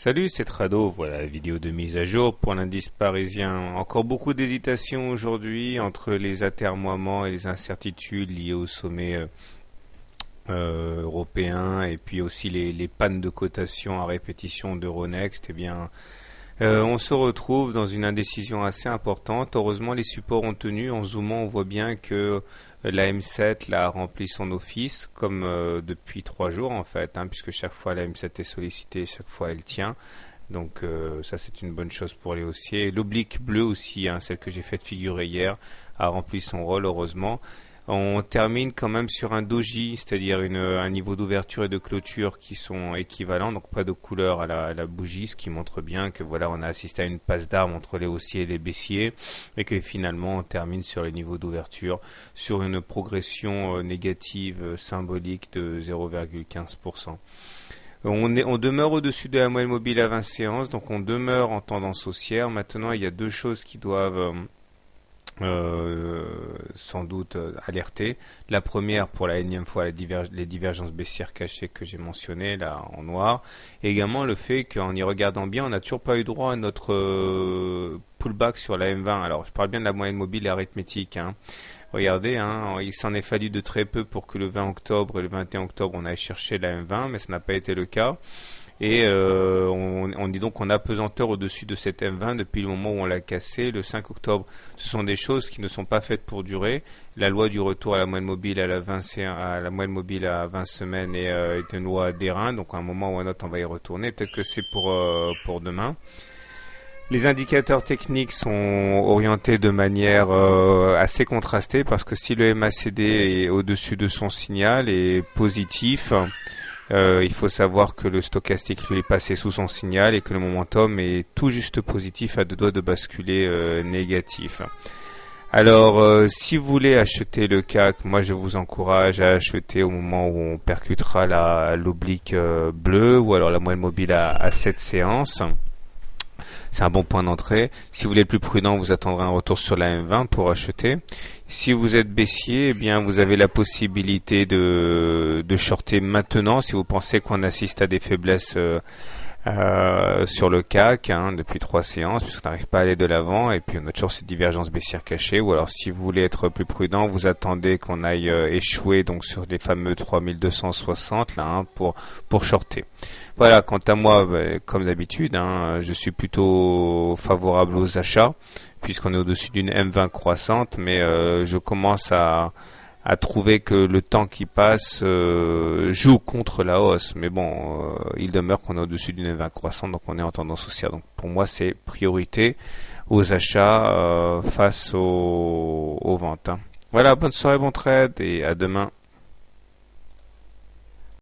Salut, c'est Trado. Voilà la vidéo de mise à jour pour l'indice parisien. Encore beaucoup d'hésitation aujourd'hui entre les atermoiements et les incertitudes liées au sommet européen et puis aussi les pannes de cotation à répétition d'Euronext. On se retrouve dans une indécision assez importante. Heureusement, les supports ont tenu. En zoomant, on voit bien que la M7 là, a rempli son office, comme depuis 3 jours en fait, puisque chaque fois la M7 est sollicitée, chaque fois elle tient. Donc ça c'est une bonne chose pour les haussiers. L'oblique bleue aussi, celle que j'ai faite figurer hier, a rempli son rôle heureusement. On termine quand même sur un doji, c'est-à-dire un niveau d'ouverture et de clôture qui sont équivalents, donc pas de couleur à la bougie, ce qui montre bien que voilà, on a assisté à une passe d'armes entre les haussiers et les baissiers, et que finalement on termine sur les niveaux d'ouverture sur une progression négative symbolique de 0,15%. On demeure au-dessus de la moyenne mobile à 20 séances, donc on demeure en tendance haussière. Maintenant, il y a deux choses qui doivent sans doute alerter. La première, pour la énième fois, les divergences baissières cachées que j'ai mentionnées là en noir. Et également le fait qu'en y regardant bien, on n'a toujours pas eu droit à notre pullback sur la M20. Alors je parle bien de la moyenne mobile arithmétique. Regardez, il s'en est fallu de très peu pour que le 20 octobre et le 21 octobre on aille chercher la M20, mais ça n'a pas été le cas. Et on dit donc qu'on a pesanteur au-dessus de cette M20 depuis le moment où on l'a cassé, le 5 octobre. Ce sont des choses qui ne sont pas faites pour durer. La loi du retour à la moyenne mobile à la moyenne mobile à 20 semaines est une loi d'airain, donc à un moment ou à un autre on va y retourner. Peut-être que c'est pour demain. Les indicateurs techniques sont orientés de manière assez contrastée parce que si le MACD est au-dessus de son signal et positif, il faut savoir que le stochastique lui est passé sous son signal et que le momentum est tout juste positif à deux doigts de basculer négatif. Alors, si vous voulez acheter le CAC, moi je vous encourage à acheter au moment où on percutera l'oblique bleue ou alors la moyenne mobile à 7 séances. C'est un bon point d'entrée. Si vous voulez être plus prudent, vous attendrez un retour sur la M20 pour acheter. Si vous êtes baissier, eh bien vous avez la possibilité de shorter maintenant si vous pensez qu'on assiste à des faiblesses sur le CAC depuis 3 séances, puisqu'on n'arrive pas à aller de l'avant, et puis on a toujours cette divergence baissière cachée. Ou alors si vous voulez être plus prudent, vous attendez qu'on aille échouer donc sur les fameux 3260 là pour shorter. Voilà, quant à moi, comme d'habitude, je suis plutôt favorable aux achats, puisqu'on est au-dessus d'une M20 croissante, mais je commence à trouver que le temps qui passe joue contre la hausse. Mais bon, il demeure qu'on est au-dessus d'une M20 croissante, donc on est en tendance haussière. Donc pour moi, c'est priorité aux achats face aux ventes. Voilà, bonne soirée, bon trade, et à demain.